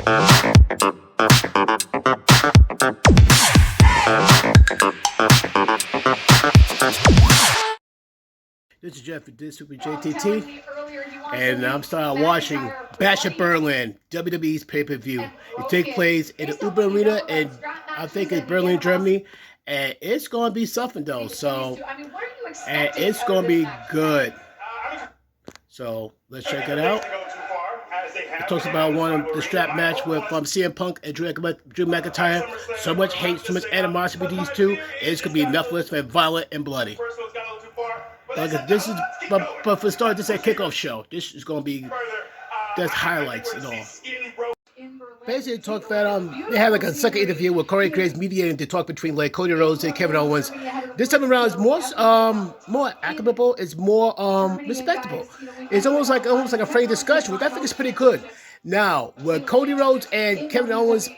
This is Jeff with This Week with JTT, and I'm starting watching Bash at Berlin, WWE's pay-per-view. It takes place in the Uber Arena, and I think it's Berlin, Germany, and it's going to be something, though, so, and it's going to be good. So, let's check it out. It talks about the strap match with CM Punk and Drew McIntyre. So much hate, so much animosity with these two. It's going to be nothing less than violent and bloody. This is, but for start, this is a kickoff show. This is going to be, there's highlights and all. Basically, talk that they had like a second interview with Corey Graves mediating the talk between like Cody Rhodes and Kevin Owens. This time around, it's more equitable. It's more respectable. It's almost like a frank discussion, which I think is pretty good. Now, will Cody Rhodes and Kevin Owens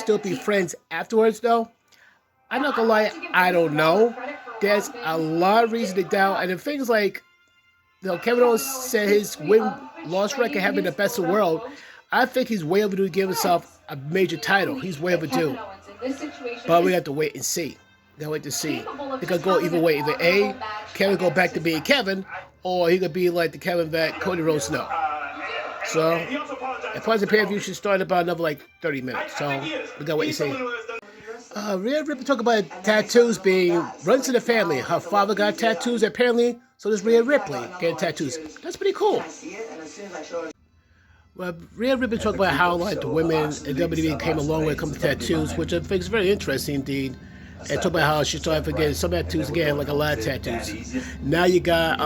still be friends afterwards, though? I'm not gonna lie, I don't know. There's a lot of reason to doubt, and the things like, Kevin Owens said his win-loss record had been the best in the world. I think he's way overdue to give himself a major title. He's way overdue. But we have to wait and see. Gotta wait to see. It could go either way. Either A, Kevin go back to being Kevin, or he could be like the Kevin that Cody Rhodes know. So, and plus the pay-per-view should start in about another 30 minutes. So, we gotta wait and see. Rhea Ripley talk about tattoos being runs in the family. Her father got tattoos apparently, so does Rhea Ripley getting tattoos. That's pretty cool. Well, Rhea Ripley talked about how the women in WWE came a long way when it comes to tattoos, which I think is very interesting indeed. And talk about how she started getting some tattoos again, like a lot of tattoos. Now you got,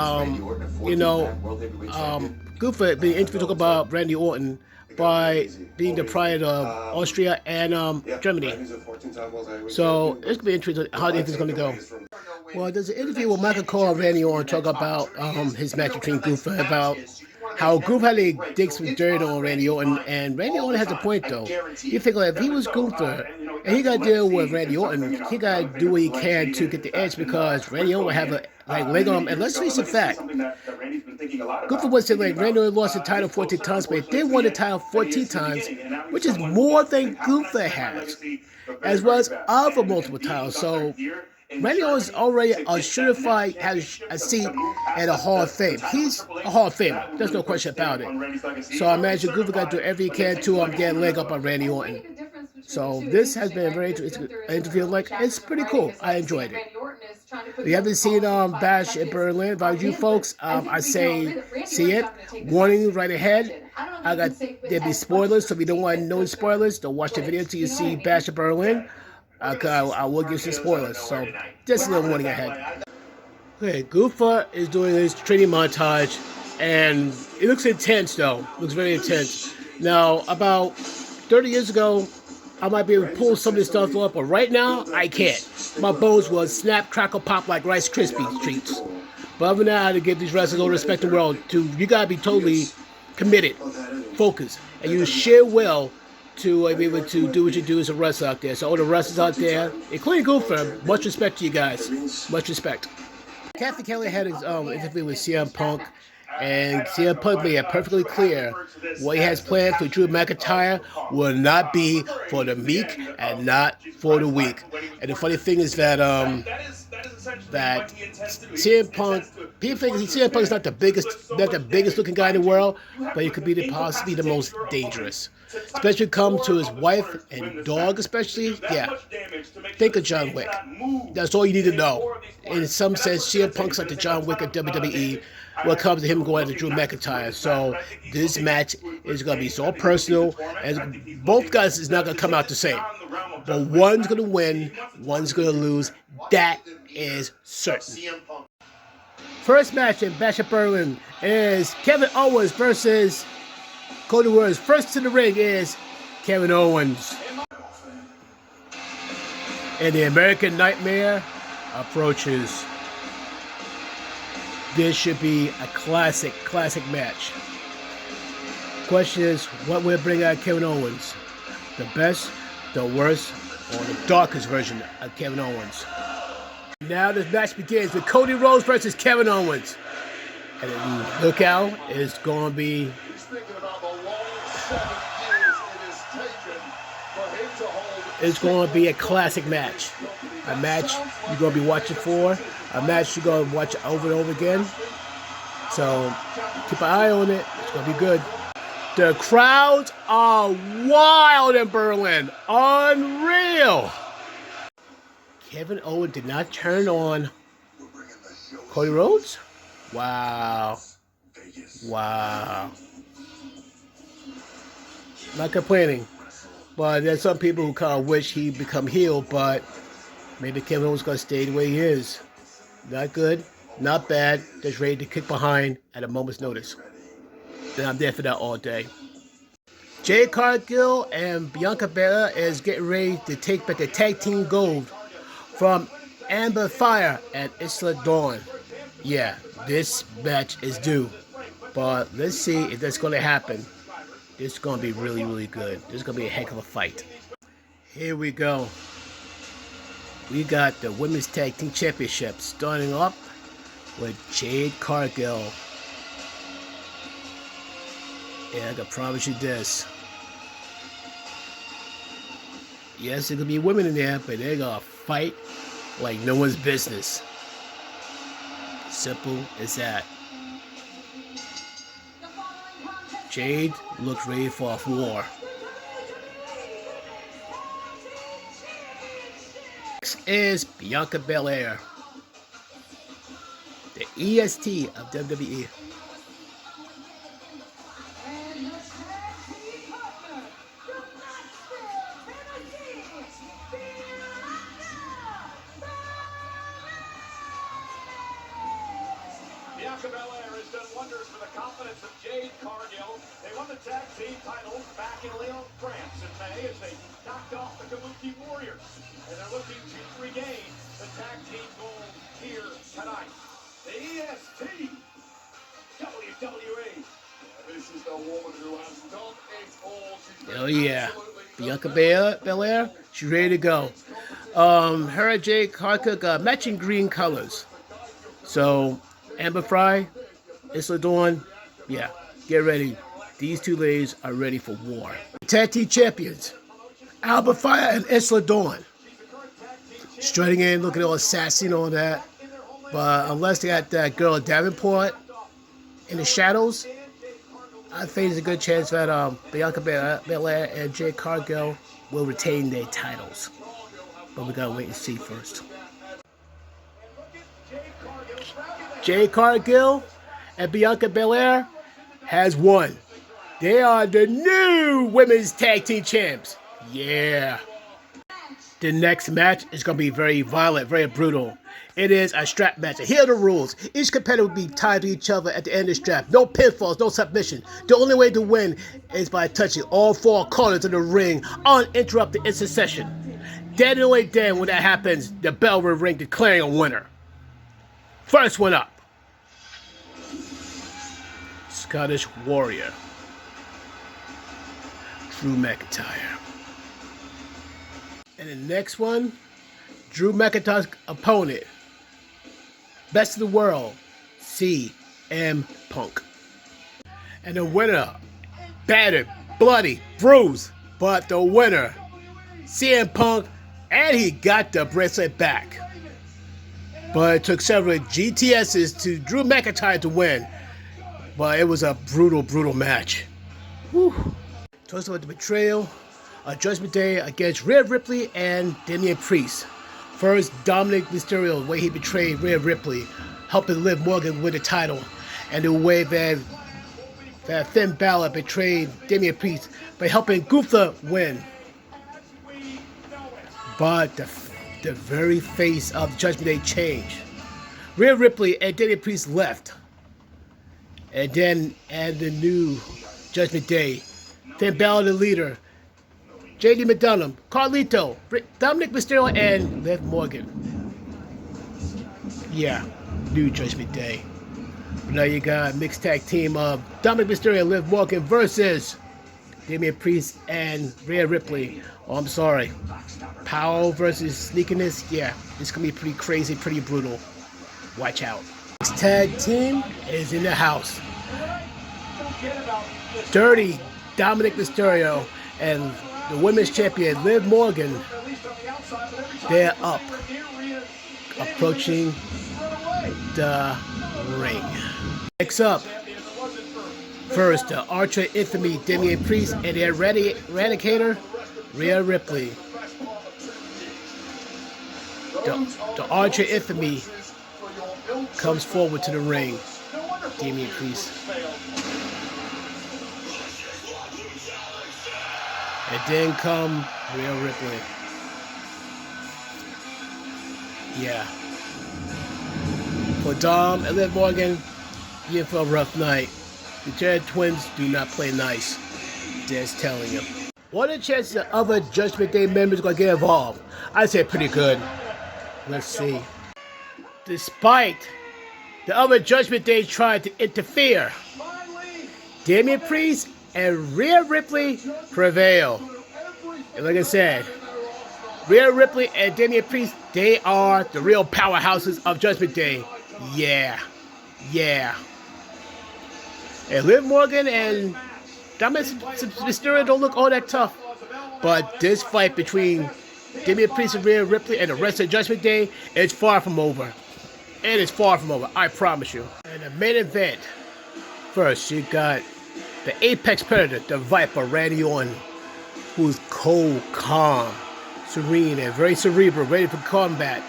Gunther being interviewed talking about Randy Orton by being the pride of Austria and Germany. So it's going to be interesting how this is going to go. Well, there's an interview with Michael Cole and Randy Orton talk about his match between Gunther, about how Gunther had to dig some dirt on Randy Orton, and Randy Orton has a point though. You think if he was Gunther and he got to deal with Randy Orton, he got to do what he can to get the edge, because Randy Orton would have a leg on him. And let's face the fact, Gunther was saying Randy Orton lost the title 14 times, but he did win the title 14 times, which is more than Gunther has, as well as other multiple titles. So Randy Orton's already a certified, has a seat at a Hall of Fame. He's a Hall of Famer. There's no question about it. So I imagine Gunther got to do everything he can to get a leg up on Randy Orton. So this has been a very interesting interview. It's pretty cool. I enjoyed it. If you haven't seen Bash in Berlin, if I was you folks, I say see it. Warning you right ahead. There'll be spoilers, so if you don't want to know the spoilers, don't watch the video until you see Bash in Berlin. I will give some spoilers, so just a little warning ahead. Okay, Gunther is doing his training montage, and it looks intense though. It looks very intense. Now, about 30 years ago, I might be able to pull some of this stuff off, but right now, I can't. My bones will snap, crackle, pop like Rice Krispie treats. But other than that, I had to give these wrestlers all respect in the world. You gotta be totally committed, focused, and use sheer will to be able to do what you do as a wrestler out there. So all the wrestlers out there, including Gunther, much respect to you guys. Much respect. Kathy Kelly had his interview with CM Punk, and CM Punk made it perfectly clear what he has planned for Drew McIntyre will not be for the meek and not for the weak. And the funny thing is that CM Punk, people think CM Punk is not the biggest looking guy in the world, but he could be possibly the most dangerous. Especially come to his wife and dog, especially. Yeah. Think of John Wick. That's all you need to know. In some sense, CM Punk's like the John Wick of WWE when it comes to him going after Drew McIntyre. So this match is going to be so personal, and both guys is not going to come out the same. But one's going to win, one's going to lose. That is certain. First match in Bash at Berlin is Kevin Owens versus Cody Rhodes. First to the ring is Kevin Owens. And the American Nightmare approaches. This should be a classic match. Question is, what will bring out Kevin Owens? The best, the worst, or the darkest version of Kevin Owens? Now this match begins with Cody Rhodes versus Kevin Owens. And look out, it's going to be It's going to be a classic match. A match you're going to be watching for. A match you're going to watch over and over again. So keep an eye on it. It's going to be good. The crowds are wild in Berlin. Unreal. Kevin Owens did not turn on Cody Rhodes? Wow. Wow. Not complaining. But there's some people who kind of wish he become heel, but maybe Kevin Owens going to stay the way he is. Not good, not bad, just ready to kick behind at a moment's notice. Then I'm there for that all day. Jade Cargill and Bianca Belair is getting ready to take back the tag team gold from Amber Fire and Isla Dawn. Yeah, this match is due. But let's see if that's going to happen. This is going to be really, really good. This is going to be a heck of a fight. Here we go. We got the Women's Tag Team Championship starting up with Jade Cargill. Yeah, I can promise you this. Yes, there's going to be women in there, but they're going to fight like no one's business. Simple as that. Jade looks ready for a war. Next is Bianca Belair, the EST of WWE. Bianca Belair has done wonders for the confidence of Jade Cargill. They won the tag team titles back in Lyon, France in May as they knocked off the Kabuki Warriors. And they're looking to regain the tag team gold here tonight. The EST WWE. This is the woman who has done it all. Oh yeah, Bianca Belair, she's ready to go. Her and Jade Cargill got matching green colors. So Amber Fry, Isla Dawn, yeah, get ready. These two ladies are ready for war. Tag team champions, Amber Fire and Isla Dawn. Strutting in, looking all sassy and all that. But unless they got that girl Davenport in the shadows, I think there's a good chance that Bianca Belair and Jade Cargill will retain their titles. But we gotta wait and see first. Jade Cargill and Bianca Belair has won. They are the new Women's Tag Team Champs. Yeah. The next match is going to be very violent, very brutal. It is a strap match. Here are the rules. Each competitor will be tied to each other at the end of the strap. No pinfalls, no submission. The only way to win is by touching all four corners of the ring uninterrupted in succession. Then and only then, when that happens, the bell will ring declaring a winner. First one up. Scottish Warrior, Drew McIntyre. And the next one, Drew McIntyre's opponent, best of the world, CM Punk. And the winner, battered, bloody, bruised, but the winner, CM Punk, and he got the bracelet back. But it took several GTSs to Drew McIntyre to win. But it was a brutal, brutal match. Whew. Talks about the betrayal, a Judgment Day against Rhea Ripley and Damian Priest. First, Dominic Mysterio, the way he betrayed Rhea Ripley, helping Liv Morgan win the title. And the way that Finn Balor betrayed Damian Priest by helping Gunther win. But the very face of Judgment Day changed. Rhea Ripley and Damian Priest left. And then add the new Judgment Day. Finn Balor, the leader. JD McDonough, Carlito, Dominic Mysterio, and Liv Morgan. Yeah, new Judgment Day. But now you got a mixed tag team of Dominic Mysterio and Liv Morgan versus Damian Priest and Rhea Ripley. Oh, I'm sorry. Power versus sneakiness. Yeah, it's going to be pretty crazy, pretty brutal. Watch out. Next tag team is in the house. Dirty Dominic Mysterio and the women's champion, Liv Morgan, they're up, approaching the ring. Next up, first, the Archer Infamy, Damian Priest, and the Eradicator, Rhea Ripley. The Archer Infamy comes forward to the ring. Damian Priest. And then come Rhea Ripley. Yeah. For Dom and Liv Morgan, you're in for a rough night. The Jared twins do not play nice. Just telling you. What are the chances that other Judgment Day members are going to get involved? I'd say pretty good. Let's see. Despite the other Judgment Day tried to interfere, Damian Priest and Rhea Ripley prevail. And like I said, Rhea Ripley and Damian Priest, they are the real powerhouses of Judgment Day. Yeah. Yeah. And Liv Morgan and Dominic Mysterio don't look all that tough. But this fight between Damian Priest and Rhea Ripley and the rest of Judgment Day is far from over. It is far from over, I promise you. And the main event, first you got the Apex Predator, the Viper, Randy Orton, who's cold, calm, serene, and very cerebral, ready for combat.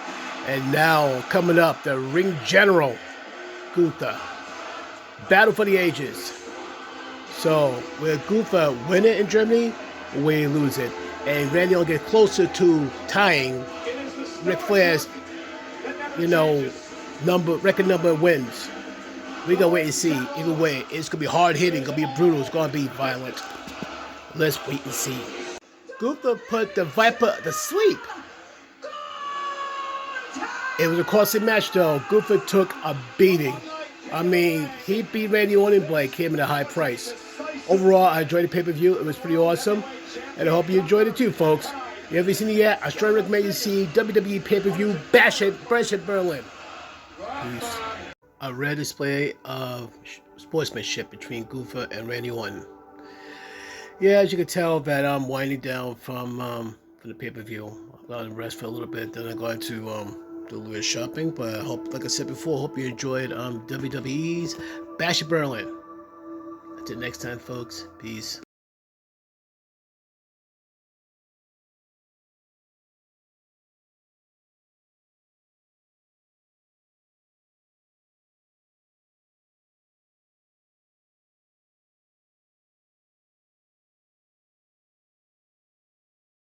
And now coming up, the Ring General, Gunther. Battle for the ages. So, will Gunther win it in Germany, or will he lose it? And Randy will get closer to tying Ric Flair's, record number of wins. We gonna wait and see. Either way, it's gonna be hard hitting, gonna be brutal, it's gonna be violent. Let's wait and see. Gunther put the Viper to sleep. It was a costly match though. Gunther took a beating. I mean, he beat Randy Orton, but came at a high price. Overall, I enjoyed the pay-per-view. It was pretty awesome. And I hope you enjoyed it too, folks. If you haven't seen it yet, I strongly recommend you see WWE PPV Bash in Berlin. Peace. A rare display of sportsmanship between Gunther and Randy Orton. Yeah, as you can tell that I'm winding down from the pay-per-view. I'm going to rest for a little bit, then I'm going to do a little bit of shopping. But I hope, like I said before, hope you enjoyed WWE's Bash in Berlin. Until next time, folks. Peace.